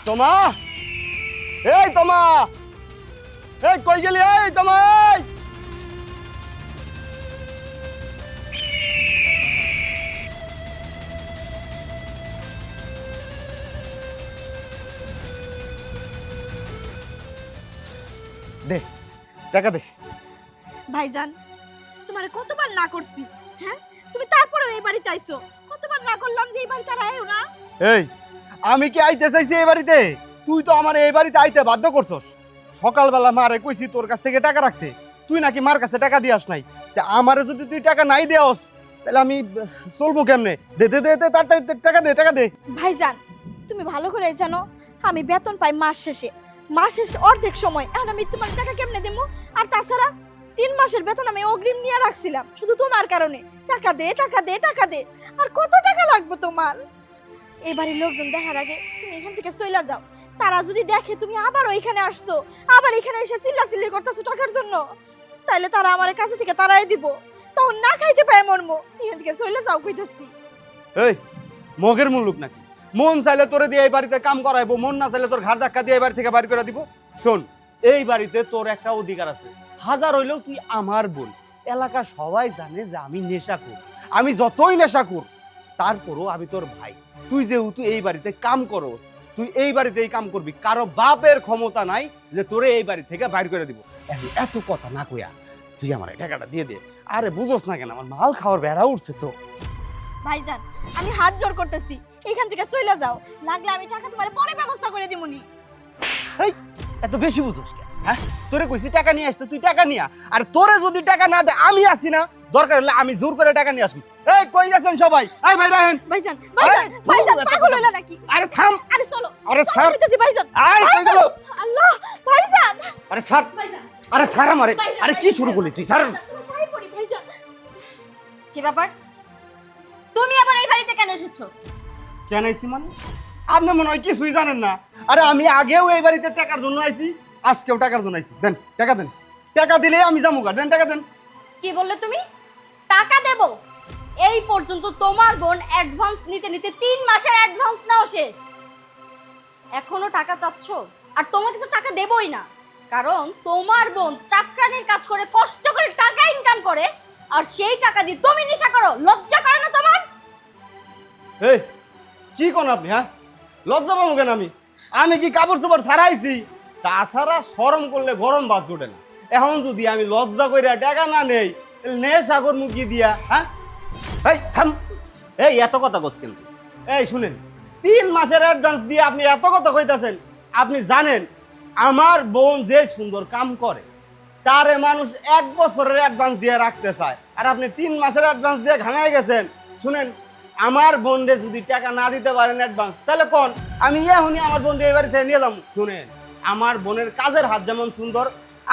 তোমা, এই তোমা, এই কই গেলি? এই তোমা, এই দে টাকা দে। ভাইজান, তোমারে কতবার না করছি, হ্যাঁ? তুমি তারপরেও এই বাড়ি চাইছো। কতবার না করলাম যে এই বাড়ি তারা আইও না। এই আমি কি আইতে চাইছি এই বাড়িতে? তুই তো আমার এই বাড়িতে আইতে বাধ্য করছস। সকালবেলা মারে কইছি তোর কাছ থেকে টাকা রাখতে, তুই নাকি মার কাছে টাকা দিয়াস নাই। তা আমারে যদি তুই টাকা নাই দেওস তাহলে আমি চলবো কেমনে? দে দে দে দে, তাড়াতাড়ি টাকা দে, টাকা দে। ভাইজান, তুমি ভালো করে জানো আমি বেতন পাই মাস শেষে। মাস শেষে অর্ধেক সময়। এখন আমি তোমার টাকা কেমনে দেবো? আর তাছাড়া 3 মাসের বেতন আমি অগ্রিম নিয়ে রাখছিলাম শুধু তোমার কারণে। টাকা দে, টাকা দে, টাকা দে। আর কত টাকা লাগবে তোমার? এবারে লোকজন দেখার আগে তুমি এখান থেকে চলে যাও। তারা যদি দেখে তুমি আবার ওইখানে আসছো, আবার এখানে এসে চিল্লাচিল্লি করতেছো টাকার জন্য, তাইলে তারা আমার কাছে থেকে তারাই দিব। তখন না খাইতে পায় মরমো। এখান থেকে চলে যাও কইতাছি। এই মগের মুল্লুক নাকি? মন চাইলে তোরে দিয়ে এই বাড়িতে কাম করাইবো, মন না চাইলে তোর ঘাড় ধাক্কা দিয়ে এই বাড়ি থেকে বাড়ি করে দিব। শোন, এই বাড়িতে তোর একটা অধিকার আছে। হাজার হইলেও তুই আমার বোন। এলাকা সবাই জানে যে আমি নেশাখোর। আমি যতই নেশাখোর তারপরও আমি তোর ভাই। তুই যেহেতু এই বাড়িতে কাম করস, তুই এই বাড়িতে এই কাম করবি। কারো বাপের ক্ষমতা নাই যে তোরে এই বাড়ি থেকে বাইর করে দিব। এত কথা না কইয়া তুই আমার এই টাকাটা দিয়ে দে। আরে বুঝোস না কেন? আমার মাল খাওয়ার বেড়া উঠছে তো। ভাইজান, আমি হাত জোর করতেছি, এখান থেকে চলে যাও। লাগলে আমি টাকা তোমারে পরে ব্যবস্থা করে দিমুনি। এই এত বেশি বুঝোস কেন? হ্যাঁ, তোরে কইছি টাকা নিয়ে আসতে, তুই টাকা নিয়া। আর তোরে যদি টাকা না দে আমি আসি না, দরকার হলে আমি জোর করে টাকা নিয়ে আসবো। এই কই গেছেন সবাই? এই ভাই রাহেন। ভাইজান, ভাইজান, ভাইজান পাগল হইলা নাকি? আরে থাম। আরে চলো। আরে স্যার, কইতেছি ভাইজান। আরে কই গেল? আল্লাহ, ভাইজান। আরে স্যার, ভাইজান, আরে স্যার আমারে। আরে কি শুরু করলি তুই? স্যার পায়ে পড়ি ভাইজান। কি ব্যাপার? তুমি আবার এই বাড়িতে কেন এসেছো? কেন আইছি মানে? আপনি মনে হয় কিছুই জানেন না। আরে আমি আগেও এই বাড়িতে টাকার জন্য আইছি, আজকেও টাকার জন্য আইছি। দেন টাকা দেন। টাকা দিলে আমি যাবো। দেন টাকা দেন। কি বললে তুমি? টাকা দেব? এই পর্যন্ত তোমার বোন অ্যাডভান্স নিতে নিতে 3 মাসের অ্যাডভান্স নাও শেষ। এখনো টাকা চাচ্ছ? আর তোমাকে তো টাকা দেবই না, কারণ তোমার বোন চাকরানির কাজ করে কষ্ট করে টাকা ইনকাম করে, আর সেই টাকা দিয়ে তুমি নেশা করো। লজ্জা করে না তোমার? এই কি কোন আপনি? হ্যাঁ, লজ্জা পাবো কেন? আমি কি কাপড় চোপড় ছাড়াইছি? তাছাড়া শরম করলে গরম ভাত জোটে না। এখন যদি আমি লজ্জা কইরা টাকা না নেই, নেশা করবো কি দিয়া? হ্যাঁ, এই থাম। এই এত কথা কস কিন্তু? এই শুনেন, 3 মাসের অ্যাডভান্স দিয়ে আপনি এত কথা কইতাছেন? আপনি জানেন আমার বোন যে সুন্দর কাম করে তারে মানুষ 1 বছরের অ্যাডভান্স দিয়ে রাখতে চায়, আর আপনি 3 মাসের অ্যাডভান্স দিয়ে ঘামায় গেছেন। শুনেন, আমার বোনরে যদি টাকা না দিতে পারেন অ্যাডভান্স, তাহলে কোন আমি এখনই আমার বোনরে এই বাড়ি থেকে নিয়ে এলাম। শুনেন, আমার বোনের কাজের হাত যেমন সুন্দর,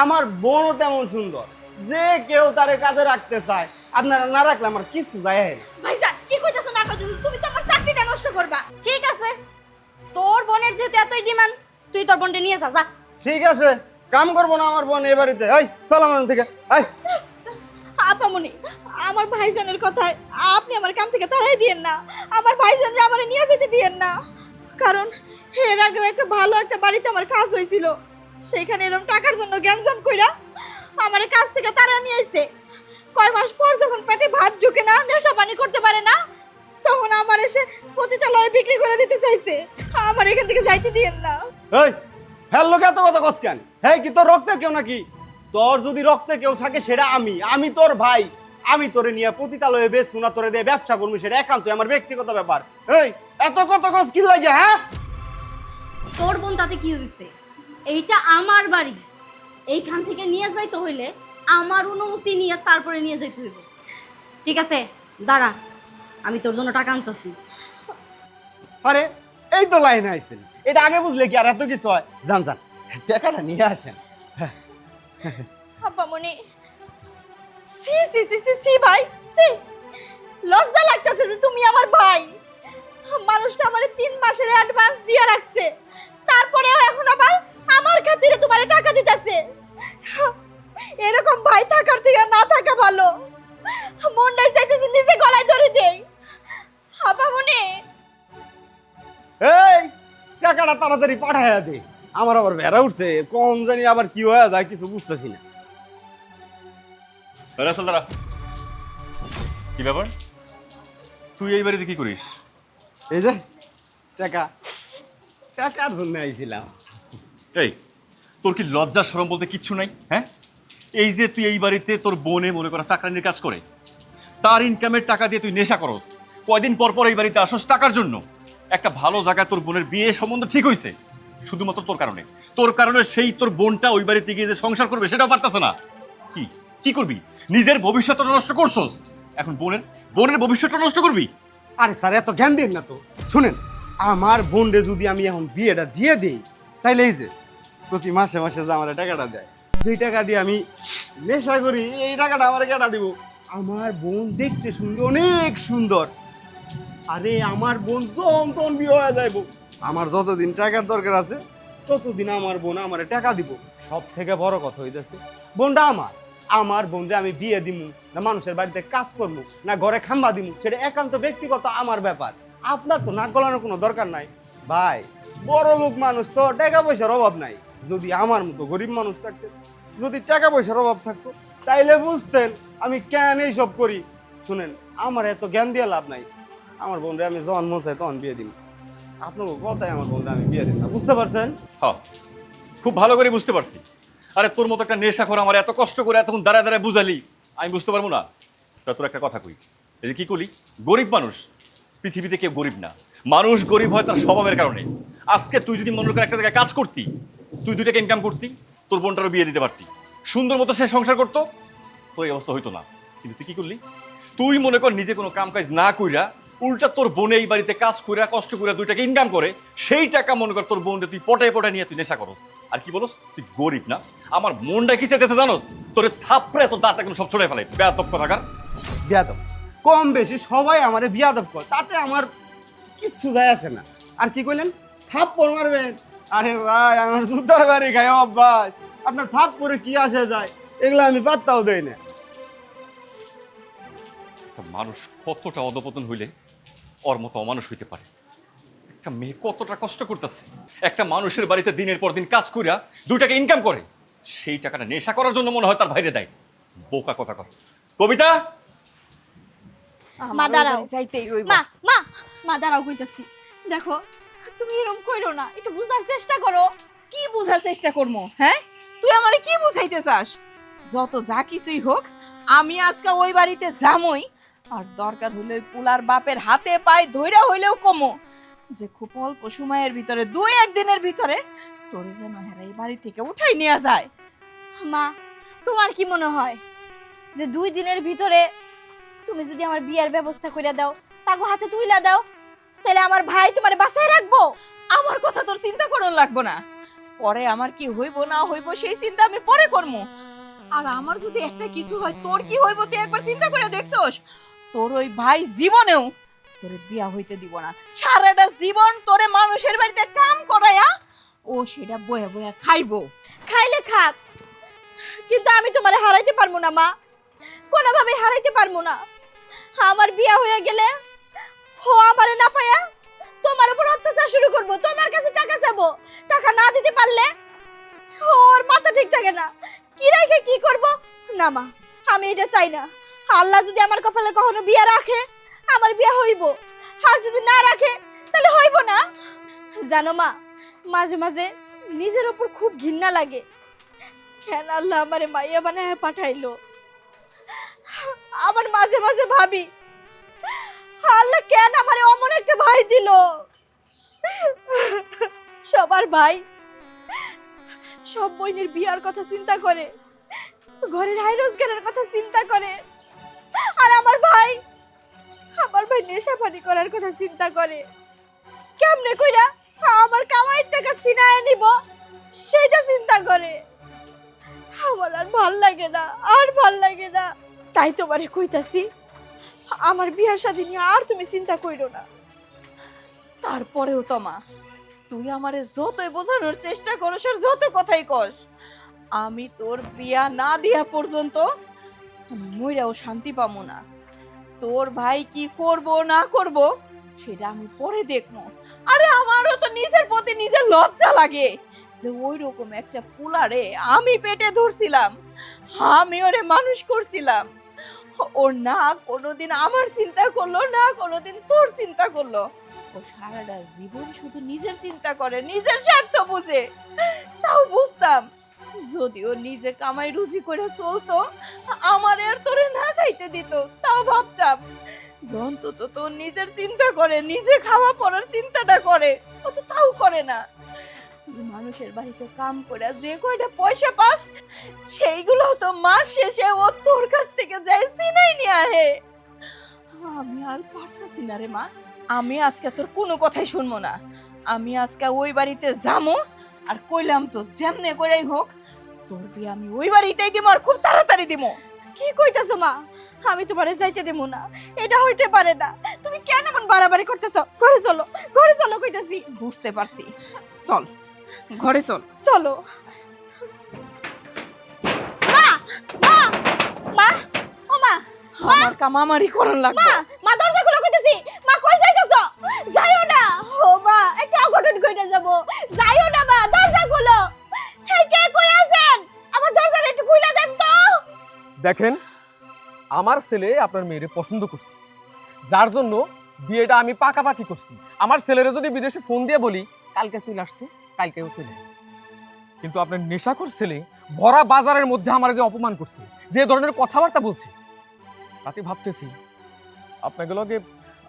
আমার বোনও তেমন সুন্দর। যে কেউ তারে কাজে রাখতে চায়, আপনারা না রাখলে আমার কিছু যায় না। ভাইজান, কি কইতাছো না কইতাছো? তুমি তো আমার চাকরিটা নষ্ট করবা। ঠিক আছে, তোর বোনের যেহেতু এতই ডিমান্ড, তুই তোর বোনটা নিয়ে যা। ঠিক আছে, কাম করবো না আমার বোন এই বাড়িতে। এই চল আমার থেকে। এই আপামনি, আমার ভাইজানের কথায় আপনি আমার কাম থেকে তাড়াই দিয়েন না। আমার ভাইজানরে আমারে নিয়ে যেতে দিয়েন না। কারণ এর আগেও একটা ভালো একটা বাড়িতে আমার কাজ হয়েছিল, সেখানে এরকম টাকার জন্য গ্যাঞ্জাম কইরা আমারে কাজ থেকে তাড়া নিয়ে আইছে। কয় মাস পর যখন পেটে ভাত ঢুকে না, নেশা পানি করতে পারে না, তখন আমার এসে পতিতালয়ে বিক্রি করে দিতে চাইছে। আমার এখান থেকে যাইতে দিয়েন না। এই হ্যাঁ, লোক এত কথা কস কেন? হ্যাঁ, কি তোর রক্তের কেউ নাকি? তোর যদি রক্তে কেউ থাকে সেটা আমি তোর ভাই। আমি তোরে নিয়ে পতিতালয়ে বেচবো না, তোরে দিয়ে ব্যবসা করবো, সেটা একান্ত আমার ব্যক্তিগত ব্যাপার। এই এত কথা কস কি লাগে? হ্যাঁ, তোর বোন তাতে কি হয়েছে? এইটা আমার বাড়ি, এইখান থেকে নিয়ে যাইতে হইলে আমার অনুমতি নিয়ে তারপরে নিয়ে যাইতে হইব। ঠিক আছে, দাঁড়া, আমি তোর জন্য টাকা আনতেছি। আরে এই তো লাইনে আইছেন। এটা আগে বুঝলে কি আর এত কিছু হয়? যান যান, টাকাটা নিয়ে আসেন। আপামনি, সি সি সি সি সি ভাই, সি লজ্জা লাগতেছে যে তুমি আমার ভাই। মানুষটা আমারে 3 মাসের অ্যাডভান্স দিয়ে রাখছে, তারপরেও এখন আবার আমার খাতিরে তোমারে টাকা দিতেছে। এরকম ভাই থাকার থেকে না থাকা ভালো। মনটাই চাইতেছে নিজে গলায় ধরে দেই। আপামনি, এই টাকা টাকাটা তাড়াতাড়ি পাঠাইয়া দে। আমার আবার ভেড়া উঠছে, কম জানি আবার কি হয়ে যায় কিছু বুঝতেছি না। রাসেল দাঁড়া, কি ব্যাপার? তুই এই বাড়িতে কি করিস? এই যে টাকা, টাকার জন্য আইছিলাম। এই, তোর কি লজ্জা শরম বলতে কিচ্ছু নাই? হ্যাঁ, এই যে তুই এই বাড়িতে তোর বোনে মনে করা চাকরানির কাজ করে, তার ইনকামের টাকা দিয়ে তুই নেশা করস, কয়দিন পর পর এই বাড়িতে আসস টাকার জন্য। একটা ভালো জায়গায় তোর বোনের বিয়ে সম্বন্ধ ঠিক হয়েছে, শুধুমাত্র তোর কারণে সেই তোর বোনটা ওই বাড়িতে গিয়ে যে সংসার করবে সেটাও পারতেছে না। কি কি করবি? নিজের ভবিষ্যৎটা নষ্ট করছস, এখন বোনের ভবিষ্যৎটা নষ্ট করবি? আরে স্যার এত জ্ঞান দিন না তো। শুনেন, আমার বোনরে যদি আমি এখন বিয়েটা দিয়ে দিই, তাইলে এই যে প্রতি মাসে মাসে যে আমার টাকাটা দেয়, যেই টাকা দিয়ে আমি নেশা করি, এই টাকাটা আমার কেটা দিব। আমার বোন দেখতে সুন্দর, অনেক সুন্দর। আরে আমার বোন তখন বিয়ে হয়ে যাইব। আমার যতদিন টাকার দরকার আছে ততদিন আমার বোন আমার টাকা দিব। সব থেকে বড় কথা হইতেছে, বোনটা আমার বোনরে আমি বিয়ে দিমু না মানুষের বাড়িতে কাজ করবো না ঘরে খাম্বা দিমু, সেটা একান্ত ব্যক্তিগত আমার ব্যাপার। আপনার তো নাক গলানোর কোনো দরকার নাই ভাই। বড় লোক মানুষ তো টাকা পয়সার অভাব নাই। যদি আমার মতো গরিব মানুষ থাকতো, যদি টাকা পয়সার অভাব থাকতো, তাইলে বুঝতেন আমি কেন এইসব করি। শুনেন, আমার এত জ্ঞান দিয়ে লাভ নাই। আমার বোনরে আমি যখন মন চাই তখন বিয়ে দিন। আপনার কথাই আমার বোনরে আমি বিয়ে দিন না, বুঝতে পারছেন? হ্যাঁ, খুব ভালো করে বুঝতে পারছি। আরে তোর মতো একটা নেশা করে আমার এত কষ্ট করে এতক্ষণ দাঁড়ায় দাঁড়ায় বুঝালি, আমি বুঝতে পারবো না? তা তোর একটা কথা কই, এই যে কি করলি, গরিব মানুষ, পৃথিবীতে কেউ গরিব না। মানুষ গরিব হয় তার স্বভাবের কারণে। আজকে তুই যদি মনে করে একটা জায়গায় কাজ করতি, তুই 2 টাকা ইনকাম করতি, তোর বোনটারও বিয়ে দিতে পারতি, সুন্দর মতো সে সংসার করতো, তোর এই অবস্থা হইতো না। কিন্তু তুই কি করলি, তুই মনে কর নিজে কোনো কাম কাজ না কইরা উল্টা তোর বোনে এই বাড়িতে কাজ কইরা কষ্ট করে 2 টাকা ইনকাম করে, সেই টাকা মনে কর তোর বোনটা তুই পটায় পটায় নিয়ে তুই নেশা করস। আর কি বলস, তুই গরিব না। আমার মনটা কি চাইতেছে জানোস? তোর থাপড়ে তোর দাঁত এখন সব ছড়ে ফেলে, বেয়াদব কথাকার। বিয়াদব কম বেশি সবাই আমারে বিয়াদব করে, তাতে আমার কিচ্ছু যায় আসে না। আর কি কইলেন, থাপ্পড় মারবেন? আরে ভাই, আমার জুতার বাড়ি খাই অভ্যাস, আপনার থাপ্পড়ে কি আসে যায়, এগুলো আমি পাত্তাও দেই না। একটা মানুষ কতটা অধপতন হইলে ওর মতো অমানুষ হইতে পারে? একটা মেয়ে কতটা কষ্ট করতেছে, একটা মানুষের বাড়িতে দিনের পর দিন কাজ করিয়া 2 টাকা ইনকাম করে, সেই টাকাটা নেশা করার জন্য মনে হয় তার বাইরে দেয়। বোকা কথা কর। কবিতা, মা দাঁড়াও, চাইতেই হইব। মা মা মা দাঁড়াও, কইতাছি। দেখো, তুমি এরকম কইরো না, একটু বুঝার চেষ্টা করো। কি বুঝার চেষ্টা করবো? হ্যাঁ, তুই আমারে কি বুঝাইতে চাস? যত যা কিছুই হোক, আমি আজকে ওই বাড়িতে যামই। আর দরকার হলে ওই পুলার বাপের হাতে পায়ে ধইরা হইলেও কমো, যে খুব অল্প সময়ের ভিতরে 2-1 দিনের ভিতরে তোরে যেন হেরা এই বাড়ি থেকে উঠাই নিয়ে যায়। মা, তোমার কি মনে হয় যে 2 দিনের ভিতরে তুমি যদি আমার বিয়ের ব্যবস্থা করে দাও, তাকে হাতে তুইলা দাও, তাহলে আমার ভাই তোমারে বাঁচায় রাখবো? আমার কথা তোর চিন্তা করার লাগবো না। পরে আমার কি হইব না হইব সেই চিন্তা আমি পরে করবো। আর আমার যদি একটা কিছু হয়, তোর কি হইব তুই একবার চিন্তা করে দেখছস? তোর ওই ভাই জীবনেও তোরে বিয়া হইতে দিব না। সারাটা জীবন তোরে মানুষের বাড়িতে কাম করায়া ও সেটা বয়া বয়া খাইবো। খাইলে খাক, কিন্তু আমি তোমারে হারাইতে পারবো না মা, কোনোভাবেই হারাইতে পারবো না। আমার বিয়ে হয়ে গেলে ও আমারে না পায়া তোমার উপর অত্যাচার শুরু করবো, তোমার কাছে টাকা চাবো। টাকা না দিতে পারলে ওর মাথা ঠিক থাকে না, কি রেখে কি করব। না মা, আমি এটা চাই না। আল্লাহ যদি আমার কপালে কখনো বিয়ে রাখে, আমার বিয়ে হইব, আর যদি না রাখে তাহলে হইব না। জানো মা, মাঝে মাঝে নিজের উপর খুব ঘৃণা লাগে, কেন আল্লাহ আমারে মাইয়া বানায় পাঠাইলো। আবার মাঝে মাঝে ভাবি, আল্লাহ কেন আমারে অমন একটা ভাই দিল। সবার ভাই সব বোনের বিয়ার কথা চিন্তা করে, ঘরের আয় রোজগারের কথা চিন্তা করে, আর আমার ভাই নেশা পানি করার কথা চিন্তা করে। কেমনে কইরা আমার কামাইয়ের টাকা ছিনায় নিব সেটা চিন্তা করে। আমার আর ভাল লাগে না, আর ভাল লাগে না। তাই তোমারে কইতাছি, আমার বিয়ার শাদী নিয়ে আর তুমি চিন্তা কইরো না। তারপরেও তো মা, তুই আমারে যতই বোঝানোর চেষ্টা করস আর যত কথাই কস, আমি তোর বিয়া না দিয়া পর্যন্ত মইরাও শান্তি পাবো না। তোর ভাই কি করব না করব সেটা আমি পরে দেখবো। আরে আমারও তো নিজের প্রতি নিজের লজ্জা লাগে যে ওই রকম একটা পোলারে আমি পেটে ধরছিলাম, আমি ওরে মানুষ করছিলাম। ও না কোনোদিন আমার চিন্তা করলো, না কোনোদিন তোর চিন্তা করলো। ও সারাটা জীবন শুধু নিজের চিন্তা করে, নিজের স্বার্থ বুঝে। তাও বুঝতাম যদি ও নিজে কামাই রুজি করে চলতো, আমার আর তোরে না খাইতে দিত, তাও ভাবতাম যে অন্তত তোর নিজের চিন্তা করে, নিজে খাওয়া পড়ার চিন্তাটা করে। ও তো তাও করে না। তুই মানুষের বাড়িতে কাম করে যে কয়টা পয়সা পাস, সেইগুলো তো মাস শেষে ও তোর কাছ থেকে যায় সিনাই নিয়ে আহে। আমি আর পারতাছি না রে মা, আমি আজকে তোর কোনো কথাই শুনবো না। আমি আজকে ওই বাড়িতে যাবো, আর কইলাম তো যেমনে করেই হোক তোর বিয়ে আমি ওই বাড়িতেই দিব, আর খুব তাড়াতাড়ি দিব। কি কইতাছো মা? আমি তোমারে যাইতে দেবো না, এটা হইতে পারে না। তুমি কেন এমন বাড়াবাড়ি করতেছো? ঘরে চলো, ঘরে চলো কইতাছি। বুঝতে পারছি, চল ঘরে চল। চলো। মা মা মা ও মা আমার কাম আমারই করন লাগবে। মা মা দরজা খুলে কইতেছি। মা কই যাইতাছো? যাইও না। ও মা, একটা অঘটন ঘটে যাব। যাইও না মা, দরজা খুলো। এই কে কই আছেন? আমার দরজাটা একটু খুলে দেন তো। দেখেন, আমার ছেলে আপনার মেয়েরে পছন্দ করছে, যার জন্য বিয়েটা আমি পাকাপাকি করছি। আমার ছেলেরে যদি বিদেশে ফোন দিয়ে বলি কালকে চলে আসতে, কালকেও চলে আসবে। কিন্তু আপনার নেশাখোর ছেলে ভরা বাজারের মধ্যে আমার যে অপমান করছে, যে ধরনের কথাবার্তা বলছে, তাতে ভাবতেছি আপনাকে লগে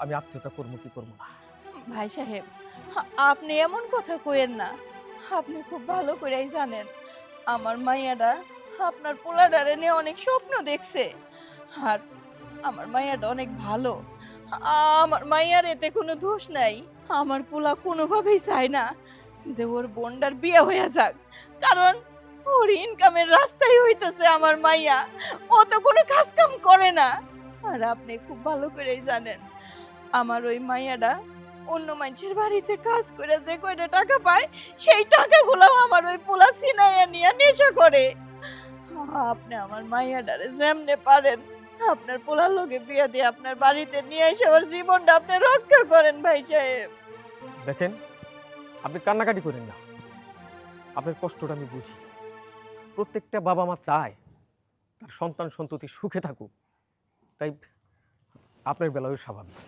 আমি আত্মীয়তা করবো কি করবো না। ভাই সাহেব, আপনি এমন কথা কইেন না। আপনি খুব ভালো করেই জানেন আমার মাইয়াটা আপনার পোলাডারে নিয়ে অনেক স্বপ্ন দেখছে, আর আমার মাইয়াটা অনেক ভালো। আমার মাইয়ার এতে কোনো দোষ নাই। আমার পোলা কোনোভাবেই চায় না যে ওর বোনটার বিয়ে হয়ে যাক, কারণ ওর ইনকামের রাস্তাই হইতেছে আমার মাইয়া। ও তো কোনো কাজ কাম করে না। আর আপনি খুব ভালো করেই জানেন আমার ওই মাইয়াটা অন্য মানুষের বাড়িতে কাজ করে যে কয়টা টাকা পায়, সেই টাকাগুলো আমার ওই পোলা সিনাইয়া নিয়ে নেশা করে। আপনি আমার মাইয়াটারে যেমনে পারেন আপনার পোলার লোকে বিয়ে দিয়ে আপনার বাড়িতে নিয়ে এসে ওর জীবনটা আপনি রক্ষা করেন ভাই সাহেব। দেখেন, আপনি কান্নাকাটি করেন না, আপনার কষ্টটা আমি বুঝি। প্রত্যেকটা বাবা মা চায় তার সন্তান সন্ততি সুখে থাকুক, তাই আপনার বেলায়ও স্বাভাবিক।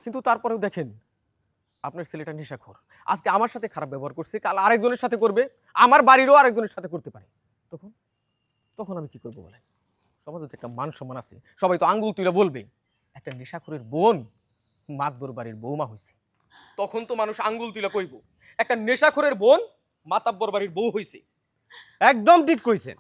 কিন্তু তারপরেও দেখেন, আপনার ছেলেটা নেশাখোর, আজকে আমার সাথে খারাপ ব্যবহার করছে, কাল আরেকজনের সাথে করবে, আমার বাড়িরও আরেকজনের সাথে করতে পারে। তখন তখন আমি কি করবো বলেন? সমাজে তো একটা মান সম্মান আছে, সবাই তো আঙ্গুল তুলে বলবে একটা নেশাখোরের বোন মাতবর বাড়ির বৌমা হয়েছে। তখন তো মানুষ আঙ্গুল তুলে কইব একটা নেশাখোরের বোন মাতাব্বর বাড়ির বউ হয়েছে। একদম ঠিক কইছেন।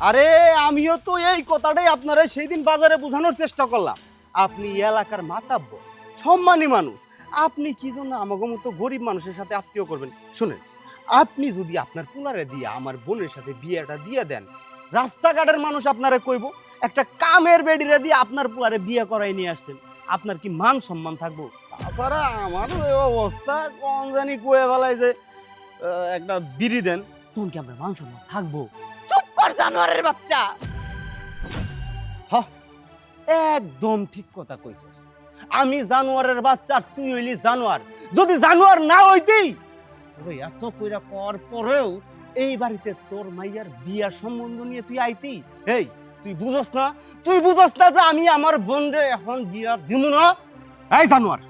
আরে আমিও তো এই কথাটাই আপনারা সেই দিন বাজারে বোঝানোর চেষ্টা করলাম। আপনি এলাকার মাতাব্বর, সম্মানী মানুষ, আপনি কি জন্য আমাকে মতো গরিব মানুষের সাথে আত্মীয় করবেন? শুনেন, আপনি যদি আপনার পোলারে দিয়ে আমার বোনের সাথে বিয়েটা দিয়ে দেন, রাস্তাঘাটের মানুষ আপনারে কইব একটা কামের বেডিরে দিয়ে আপনার পোলারে বিয়ে করাই নিয়ে আসছেন, আপনার কি মান সম্মান থাকবো? তাছাড়া আমার ওই অবস্থা কোন জানি কয়ে ফেলাই যে একটা বিড়ি দেন, তখন কি আপনার মান সম্মান থাকবো? চুপ কর জানোয়ারের বাচ্চা। একদম ঠিক কথা কইছস। আমি জানোয়ারের বাচ্চা, আর তুই হইলি জানোয়ার। যদি জানোয়ার না হইতেই তবে এত কইরা পর পরেও এই বাড়িতে তোর মাইয়ার বিয়ার সম্বন্ধ নিয়ে তুই আইতি। এই তুই বুঝস না, তুই বুঝস না যে আমি আমার বোনরে এখন বিয়া দিব না? এই জানোয়ার,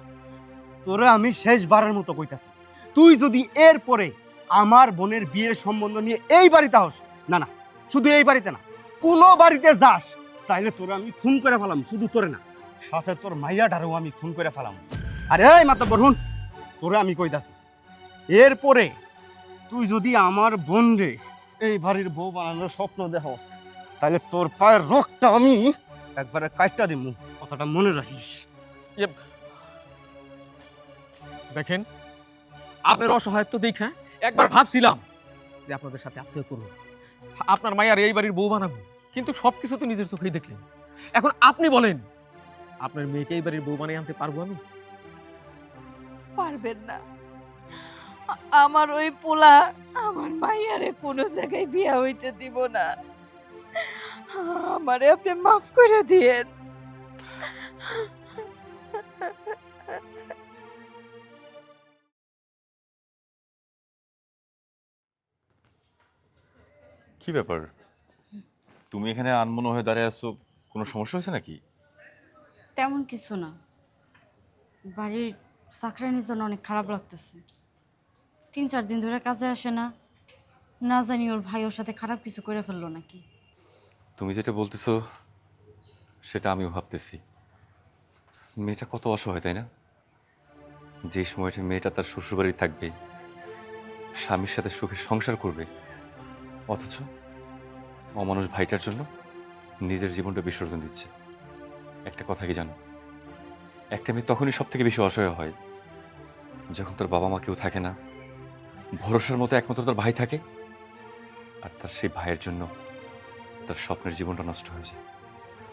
তোরে আমি শেষবারের মতো কইতাছি, তুই যদি এরপরে আমার বোনের বিয়ের সম্বন্ধ নিয়ে এই বাড়িতে হস, না না শুধু এই বাড়িতে না, কোনো বাড়িতে যাস, তাইলে তোরে আমি খুন করে ফেলাম। শুধু তোরে না, সাথে তোর মাইয়াটারেও আমি খুন করে ফেলাম। আরে এই মাতাব্বর হুন, তোরে আমি কইতাছি, এরপরে তুই যদি আমার বোনরে এই বাড়ির বউ বানানোর স্বপ্ন দেখস, তাহলে তোর পায়ের রক্তটা আমি একবারে কাটটা দিব, কথাটা মনে রাখিস। দেখেন, আপনার অসহায়ত্ব দেখা একবার ভাবছিলাম যে আপনাদের সাথে আত্মীয় করব, আপনার মায়ের এই বাড়ির বউ বানাবো, কিন্তু সবকিছু তো নিজের চোখেই দেখলেন। এখন আপনি বলেন, আপনার মেয়েকে এই বাড়ির বউ বানিয়ে আনতে পারবো আমি? পারবেন না। আমার ওই পোলা আমার মাইয়ারে কোনো জায়গায় বিয়া হইতে দিব না। আমারে আপনি মাফ করে দিয়েন। কি ব্যাপার, তুমি এখানে আনমনে হয়ে দাঁড়িয়ে আছো, কোনো সমস্যা হয়েছে নাকি? তেমন কিছু না, বাড়ির চাকরানির জন্য অনেক খারাপ লাগতেছে। 3-4 দিন ধরে কাজে আসে না, না জানি ওর ভাই ওর সাথে খারাপ কিছু করে ফেললো নাকি। তুমি যেটা বলতেছো সেটা আমিও ভাবতেছি। মেয়েটা কত অসহায়, তাই না? যে সময়টা মেয়েটা তার শ্বশুরবাড়ি থাকবে, স্বামীর সাথে সুখে সংসার করবে, অথচ অমানুষ ভাইটার জন্য নিজের জীবনটা বিসর্জন দিচ্ছে। একটা কথা কি জানো, একটা মেয়ে তখনই সব থেকে বেশি অসহায় হয় যখন তার বাবা মা কেউ থাকে না, ভরসার মতো একমাত্র তার ভাই থাকে, আর তার সেই ভাইয়ের জন্য তার স্বপ্নের জীবনটা নষ্ট হয়ে যায়।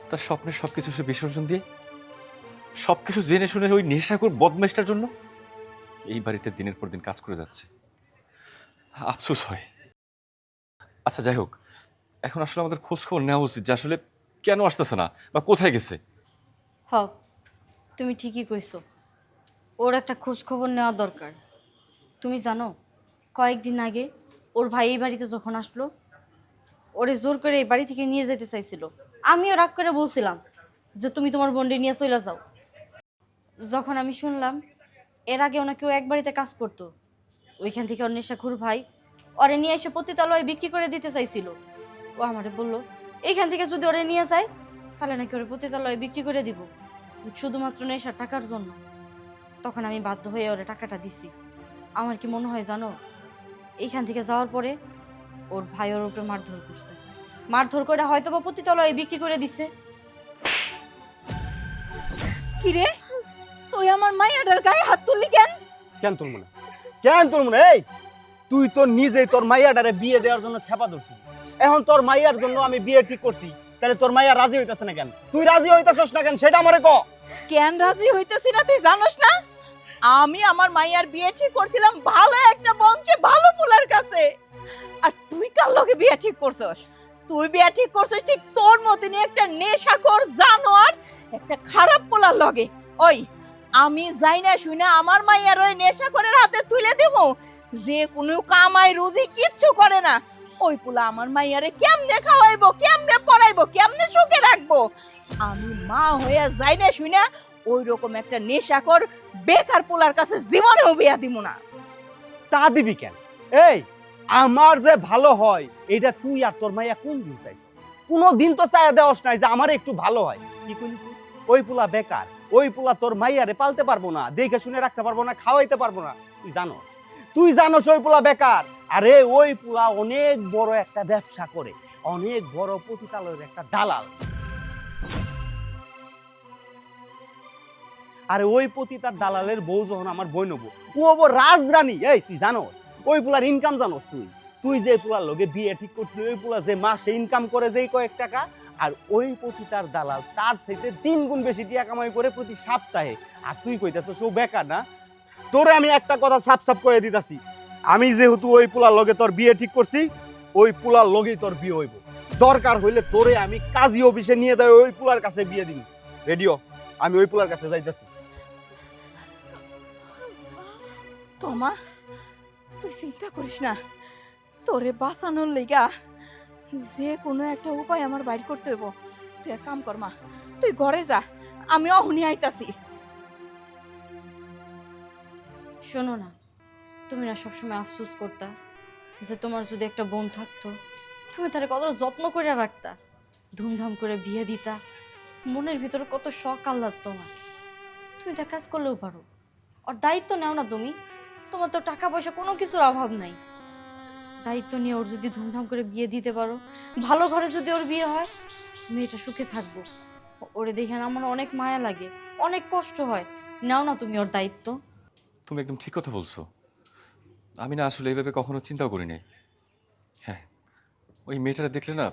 তার স্বপ্নের সবকিছু সে বিসর্জন দিয়ে সবকিছু জেনে শুনে ওই নেশাখোর বদমেশটার জন্য এই বাড়িতে দিনের পর দিন কাজ করে যাচ্ছে। আফসোস হয়। আচ্ছা যাই হোক, এখন আসলে আমাদের খোঁজ খবর নেওয়া উচিত যে আসলে কেন আসতেছে না বা কোথায় গেছে। হ, তুমি ঠিকই কইছো, ওর একটা খোঁজ খবর নেওয়া দরকার। তুমি জানো, কয়েকদিন আগে ওর ভাই এই বাড়িতে যখন আসলো, ওরে জোর করে এই বাড়ি থেকে নিয়ে যেতে চাইছিল। আমিও রাগ করে বলছিলাম যে তুমি তোমার বোনকে নিয়ে চলে যাও। যখন আমি শুনলাম এর আগে ওনা কেউ এক বাড়িতে কাজ করতো, ওইখান থেকে ওর নেশাখোর ভাই ওরে নিয়ে এসে পতিতালয়ে বিক্রি করে দিতে চাইছিল। ও আমারে বললো এইখান থেকে যদি ওরে নিয়ে যায় তাহলে নাকি ওরে পতিতালয়ে বিক্রি করে দিব, শুধুমাত্র নেশার টাকার জন্য। তখন আমি বাধ্য হয়ে ওরে টাকাটা দিছি। আমার কি মনে হয় জানো, এইখান থেকে যাওয়ার পরে ওর ভাই ওর উপরে মারধর করছে, মারধর করে হয়তো বা পতিতালয়ে বিক্রি করে দিছে। কি রে, তুই আমার মাইয়াটার গায়ে হাত তুললি কেন? কেন তোর মনে কেন তোর মনে এই তুই তো নিজেই তোর মাইয়াটারে বিয়ে দেওয়ার জন্য খেপা ধরছিস। এখন তোর মাইয়ার জন্য আমি বিয়ে ঠিক করছি, তাহলে তোর মাইয়া রাজি হইতাছে না কেন? তুই রাজি হইতাছস না কেন সেটা আমারে ক। কেন রাজি হইতেছি না তুই জানোস না? আমি আমার মাইয়ার বিয়ে ঠিক করছিলাম ভালো একটা বংশে ভালো পোলার কাছে, আর তুই কার লগে বিয়ে ঠিক করছস? তুই বিয়ে ঠিক করছস ঠিক তোর মতনই একটা নেশাখোর জানোয়ার, একটা খারাপ পোলার লগে। ওই আমি যাই না শুই না আমার মাইয়ার ওই নেশাখোরের হাতে তুলে দেব, যে কোনো কামাই রুজি কিচ্ছু করে না। ওই পোলা আমার মাইয়ারে কেমনে খাওয়াইবো, কেমনে পড়াইবো, কেমনে সুখে রাখবো? আমি মা হয়ে যাই না শুই না ওই রকম একটা নেশাখোর বেকার পোলার কাছে জীবনেও বিয়া দিব না। তা দিবি কেন? এই আমার যে ভালো হয় এটা তুই আর তোর মাইয়া কোন দিন চাইছিস? কোনো দিন তো চাইয়া দেওয়াস নাই যে আমার একটু ভালো হয়। কি কইলি তুই? ওই পোলা বেকার, ওই পোলা তোর মাইয়ারে পালতে পারবো না, দেখে শুনে রাখতে পারবো না, খাওয়াইতে পারবো না। তুই জানোস ওই পোলা বেকার। আরে ওই পোলা অনেক বড় একটা ব্যবসা করে, অনেক বড় পতিতালয়ের একটা দালাল। আরে ওই পতিতার দালালের বউ যখন আমার বই নেবো, ও হবো রাজরানী। এই তুই জানোস ওই পোলার ইনকাম জানোস? তুই যে পোলার লগে বিয়ে ঠিক করছিস, ওই পোলা যে মাসে ইনকাম করে যেই কয়েক টাকা, আর ওই পতিতার দালাল তার থেকে 3 গুণ বেশি টাকা কামাই করে প্রতি সপ্তাহে। আর তুই কইতাছস ও বেকার না? তোরে আমি একটা কথা সাপ সাপ কয়ে দিতাছি, আমি যেহেতু ওই পোলার লগে তোর বিয়ে ঠিক করছি, ওই পোলার লগেই তোর বিয়ে হইব। দরকার হইলে তোরে আমি কাজী অফিসে নিয়ে যাই, ওই পোলার কাছে বিয়ে দিবি। রেডিও, আমি ওই পোলার কাছে যাইতাছি। তোমা, তুই চিন্তা করিস না, তোরে বাঁচানোর লেগা যে কোনো একটা উপায় আমার বাইর করতে হইব। তুই এক কাম কর মা, তুই ঘরে যা, আমি অহনি আইতাছি। শোনো না, তুমি না সবসময় আফসোস করতা যে তোমার যদি একটা বোন থাকতো, তুমি তার কত যত্ন করে রাখতা, ধুমধাম করে বিয়ে দিতা, মনের ভিতরে কত শখ আহ্লাদ তোমার। তুমি এটা কাজ করলেও পারো, আর দায়িত্ব নাও না তুমি। তোমার তো টাকা পয়সা কোনো কিছুর অভাব নাই, দায়িত্ব নিয়ে ওর যদি ধুমধাম করে বিয়ে দিতে পারো, ভালো ঘরে যদি ওর বিয়ে হয়, মেয়েটা সুখে থাকবো। ওরে দেখে না আমার অনেক মায়া লাগে, অনেক কষ্ট হয়। নাও না তুমি ওর দায়িত্ব। তুমি একদম ঠিক কথা বলছো। আমি না আসলে এইভাবে কখনো চিন্তাও করি নাই। হ্যাঁ, ওই মেয়েটা দেখলে না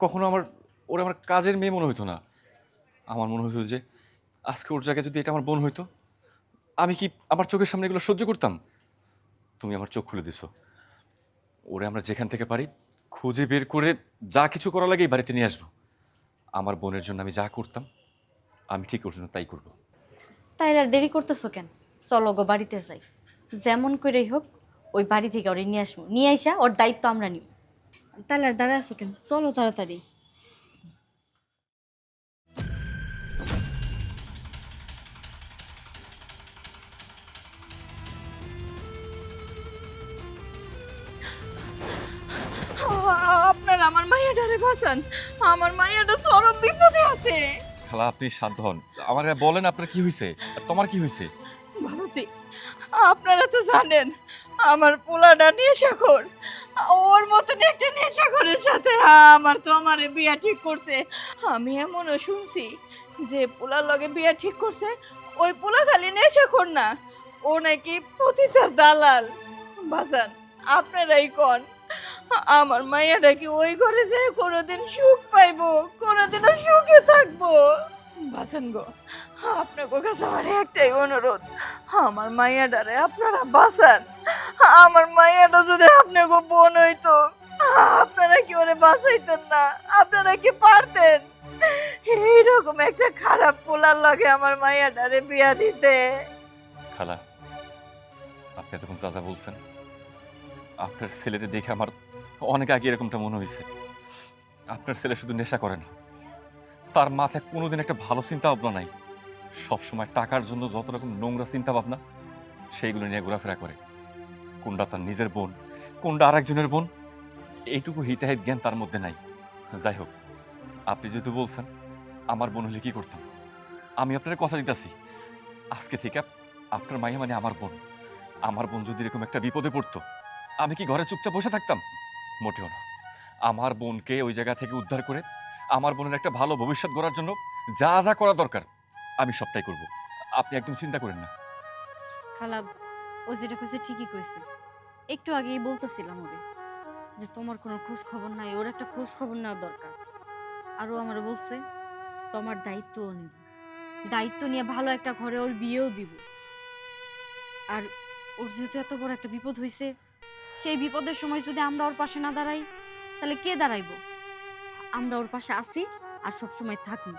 কখনো ওর আমার কাজের মেয়ে মনে হইতো না। আমার মনে হইতো যে আজকে ওর জায়গায় যদি এটা আমার বোন হইতো, আমি কি আমার চোখের সামনে এগুলো সহ্য করতাম? তুমি আমার চোখ খুলে দিছো। ওরে আমরা যেখান থেকে পারি খুঁজে বের করে যা কিছু করা লাগে এই বাড়িতে নিয়ে আসবো। আমার বোনের জন্য আমি যা করতাম, আমি ঠিক ওর জন্য তাই করবো। তাই আর দেরি করতেছো কেন? চলো গো বাড়িতে যাই, যেমন করেই হোক ওই বাড়ি থেকে ওরে নিয়ে আসবো, নিয়ে আইসা ওর দায়িত্ব আমরা নিব। তাহলে আর দাঁড়ায় আছো কেন? চলো তাড়াতাড়ি। আপনার আমার মাইয়াটারে বাঁচান, আমার মাইয়াটা চরম বিপদে আছে। খালা আপনি শান্ত হন, আমার বলেন আপনার কি হয়েছে, আর তোমার কি হয়েছে? বাবুজি, আপনারা তো জানেন আমার পোলাটা নেশাখোর। ওর মতন একটা নেশাখোরের সাথে আমারে বিয়া ঠিক করছে। আমি এমনও শুনছি যে পোলার লগে বিয়া ঠিক করছে ওই পোলা খালি নেশাখোর না, ও নাকি পতিতার দালাল। বাজান আপনারাই কোন, আমার মাইয়াটা কি ওই ঘরে যায় কোনোদিন সুখ পাইবো, কোনোদিনও সুখে থাকবো? বাজান গো, আপনাকে কাছে আমার একটাই অনুরোধ, আমার মাইয়াটারে আপনারা বাঁচান। আমার মাইয়াটা যদি আপনাকে বোন হইতো, আপনারা কি ওরে বাঁচাইতেন না? আপনারা কি পারতেন এইরকম একটা খারাপ পোলার লগে আমার মাইয়াটারে বিয়া দিতে? খালা আপনি তখন যা যা বলছেন, আপনার ছেলেটা দেখে আমার অনেক আগে এরকমটা মনে হয়েছে। আপনার ছেলে শুধু নেশা করে না, তার মাথায় কোনোদিন একটা ভালো চিন্তা ভাবনা নাই। সবসময় টাকার জন্য যত রকম নোংরা চিন্তা ভাবনা সেইগুলো নিয়ে ঘোরাফেরা করে। কোনটা তার নিজের বোন, কোনটা আরেকজনের বোন, এইটুকু হিতাহিত জ্ঞান তার মধ্যে নাই। যাই হোক, আপনি যেহেতু বলছেন আমার বোন হলে কি করতাম, আমি আপনার কথা দিতেছি, আজকে থেকে আপনার মাইয়া মানে আমার বোন। আমার বোন যদি এরকম একটা বিপদে পড়তো, আমি কি ঘরে চুপচাপ বসে থাকতাম? মোটেও না। আমার বোনকে ওই জায়গা থেকে উদ্ধার করে আমার বোনের একটা ভালো ভবিষ্যৎ গড়ার জন্য যা যা করা দরকার আমি সবটাই করব। আপনি একদম চিন্তা করেন না। খালা, ও যেটা কইছে ঠিকই কইছে। একটু আগেই বলতেছিলাম ওরে যে তোমার কোনো খোঁজ খবর নাই, ওর একটা খোঁজ খবর নেওয়া দরকার। আর ও আমার বলছে তোমার দায়িত্বও নিব, দায়িত্ব নিয়ে ভালো একটা ঘরে ওর বিয়েও দিব। আর ওর যেহেতু এত বড় একটা বিপদ হয়েছে, সেই বিপদের সময় যদি আমরা ওর পাশে না দাঁড়াই তাহলে কে দাঁড়াইবো? আমরা ওর পাশে আছি আর সব সময় থাকি।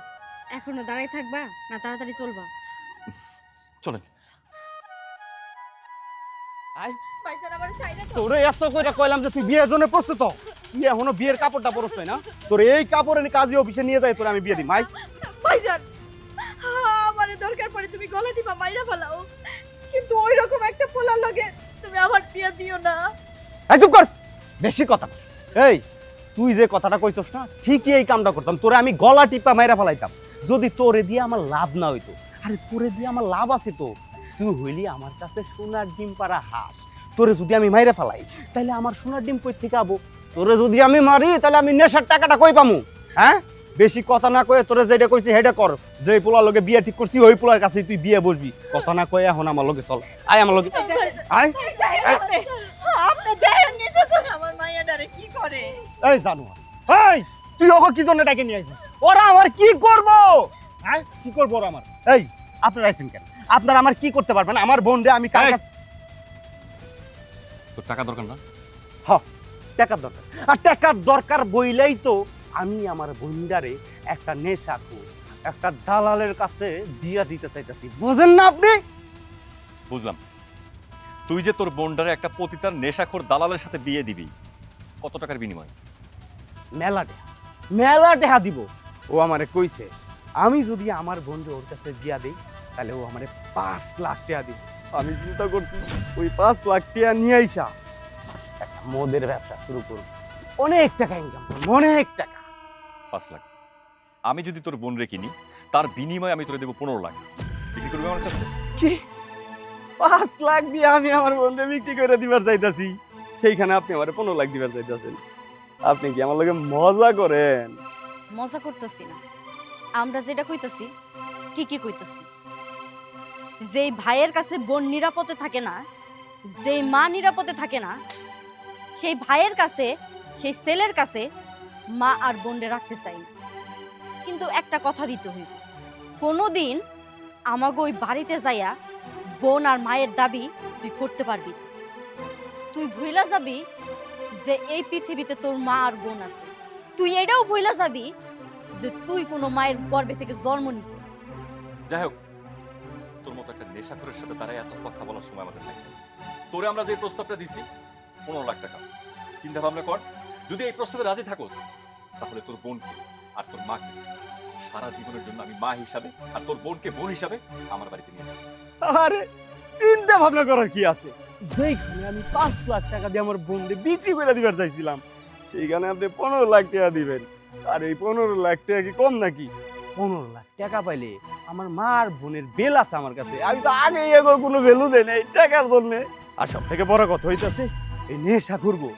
এখনো দাঁড়াই থাকবা না তাড়াতাড়ি চলবা? চলেন। ভাইজান আমার সাইডে তো। তোরে এত কইরা কইলাম যে তুই বিয়ের জন্য প্রস্তুত হ। তুই এখনো বিয়ের কাপড়টা পরছ না। তোর এই কাপড় এনে কাজী অফিসে নিয়ে যাই তোরে আমি বিয়ে দিই ভাই। ভাইজান আমারে দরকার পড়ে তুমি গলা টিপা মাইরা ফেলাও, কিন্তু ওই রকম একটা পোলার লগে তুমি আমার বিয়া দিও না। এই চুপ কর, বেশি কথা কর। এই তুই যে কথাটা কইছস না, ঠিকই এই কামটা করতাম, তোরে আমি গলা টিপা মাইরা ফেলাইতাম যদি তোরে দিয়ে আমার লাভ না হইতো। আরে তোরে দিয়ে আমার লাভ আছে তো, তুই হইলি আমার কাছে সোনার ডিম পাড়া হাঁস। তোরে যদি আমি মাইরা ফেলাই তাহলে আমার সোনার ডিম কই থেকে আবো? তোরে যদি আমি মারি তাহলে আমি নেশার টাকাটা কই পামু? হ্যাঁ, বেশি কথা না কয়ে তোরে যেটা কইছি সেটা কর। যে পোলার লগে বিয়ে ঠিক করছি ওই পোলার কাছে তুই বিয়ে বসবি। কথা না কয়ে এখন আমার লগে চল, আয় আমার লগে আয়। আপনি দেখেন নিচে তো আমার মাইয়াটারে কি করে। এই জানো, এই তুই ওকে কি জন্য ডাকে নিয়ে আইছিস? ওরা আমার কি করব? হ্যাঁ, কি করব ওরা আমার? এই আপনারা আইছেন কেন? আপনারা আমার কি করতে পারবেন? আমার বোন রে আমি কার কাছে তোর টাকা দরকার না? টাকার দরকার, আর টাকার দরকার বইলেই তো আমি আমার বোনদারে একটা নেশাখোর, একটা দালালের কাছে দিয়া দিতে চাইতেছি। বুঝেন না আপনি? বুঝলাম। তুই যে তোর বোনটারে একটা পতিতার নেশাখোর দালালের সাথে বিয়ে দিবি, কত টাকার বিনিময়? মেলা টেহা দিব। ও আমারে কইছে আমি যদি আমার বন্ধু ওর কাছে দিয়া দেই তাহলে ও আমারে 5 লাখ টাকা দিব। আমি চিন্তা করছি ওই 5 লাখ টাকা নিয়ে আইসা একটা মদের ব্যবসা শুরু করব, অনেক টাকা ইনকাম করব, অনেক টাকা। 5 লাখ? আমি যদি তোর বোন রে কিনি তার বিনিময়ে আমি তোরে দেবো 15 লাখ। বিক্রি করবি আমার কাছে? কি 5 লাখ দিয়ে আমি আমার বন্ধু বিক্রি করে দিবার চাইতাছি, সেইখানে আপনি আমারে 15 লাখ দিবার চাইতাছেন? আপনি কি আমার লগে মজা করেন? মজা করতেছি না, আমরা যেটা কইতাছি ঠিকই কইতাছি। যেই ভাইয়ের কাছে বোন নিরাপদে থাকে না, যেই মা নিরাপদে থাকে না, সেই ভাইয়ের কাছে, সেই ছেলের কাছে মা আর বোনরে রাখতে চাই না। কিন্তু একটা কথা দিতে হইব, কোনোদিন আমাকে ওই বাড়িতে যাইয়া বোন আর মায়ের দাবি তুই করতে পারবি না। তুই ভুইলা যাবি যে এই পৃথিবীতে তোর মা আর বোন আছে। তুই এটাও ভুইলা যাবি যে তুই কোনো মায়ের গর্ভে থেকে জন্ম নিছিস। যাই হোক, তোর মতো একটা নেশাখোরের সাথে দাঁড়ায় এত কথা বলার সময় আমাদের নাই। তোরে আমরা যে প্রস্তাবটা দিছি 15 লাখ টাকা, চিন্তা ভাবনা কর যদি এই প্রস্তাবে রাজি থাকোস তাহলে তোর বোনকে আর তোর মাকে সারা জীবনের জন্য আমি মা হিসাবে আর তোর বোনকে বোন হিসাবে আমার বাড়িতে নিয়ে যাবো। আরে চিন্তা ভাবনা করার কি আছে? যেইখানে আমি 5 লাখ টাকা দিয়ে আমার বোনকে বিক্রি করে দিবার চাইছিলাম, সেইখানে আপনি 15 লাখ টাকা দিবেন। আর এই 15 লাখ টাকা কি কম নাকি? 15 লাখ টাকা পাইলে আমার মা আর বোনের বেল আছে আমার কাছে। আমি তো আগে এগোর কোনো ভ্যালু দেই না এই টাকার জন্য। আর সব থেকে বড় কথা হইতাছে, এই নেশা করবো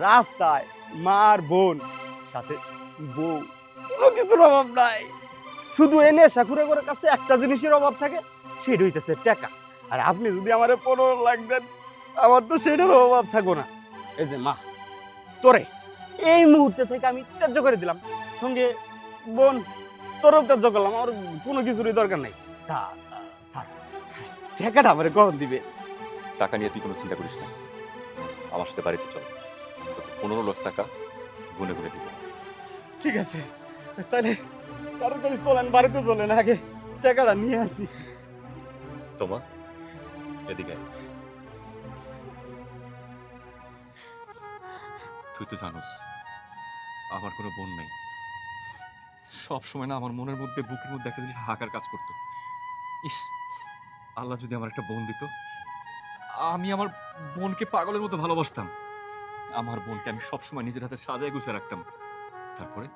রাস্তায়, মা আর বোন সাথে বউ, কোনো কিছুর অভাব নাই। শুধু এই নেশা করে করে কাছে একটা জিনিসের অভাব থাকে, সেটা হইতেছে টাকা। আর আপনি যদি আমার 15 লাখ দেন, আমার তো সেটার অভাব থাকবো না। এই যে মা, তোরে এই মুহূর্তে থেকে আমি ত্যায্য করে দিলাম, সঙ্গে বোন তোরও ত্যায্য করলাম, আমার কোনো কিছুরই দরকার নাই। তা স্যার, টাকাটা আমার কখন দিবে? টাকা নিয়ে তুই কোনো চিন্তা করিস না, আমার সাথে বাড়িতে চল, তোকে 15 লাখ টাকা গুনে গুনে দিব। ঠিক আছে, তাহলে তাড়াতাড়ি চলেন, বাড়িতে চলেন, আগে টাকাটা নিয়ে আসি। তোমা এদিকে আয়। তুই তো জানোস আমার কোনো বোন নাই। সব সময় না আমার মনের মধ্যে, বুকের মধ্যে একটা জিনিস হাহাকার কাজ করতো। ইস, আল্লাহ যদি আমার একটা বোন দিত, আমি আমার বোনকে পাগলের মতো ভালোবাসতাম। আমার বোনকে আমি সবসময় নিজের হাতে সাজায় গুছিয়ে রাখতাম। তারপরে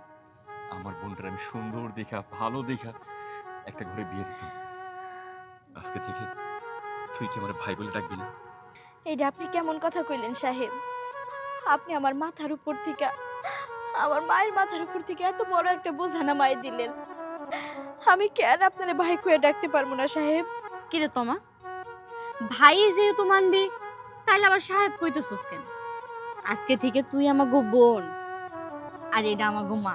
আমার বোনটার আমি সুন্দর দেখা, ভালো দেখা একটা ঘরে বিয়ে দিতাম। আজকে থেকে তুই কি আমার ভাই বলে ডাকবি না? এইটা আপনি কেমন কথা কইলেন সাহেব? আপনি আমার মাথার উপর থেকে, আমার মায়ের মাথার উপর থেকে এত বড় একটা বোঝা নামাই দিলেন। আমি কেন আপনারে ভাই কয়ে ডাকতে পারবো না সাহেব? কিরে তোমা, ভাই যেহেতু মানবি তাহলে আবার সাহেব কইতেছস কেন? আজকে থেকে তুই আমাগো বোন আর এটা আমাগো মা।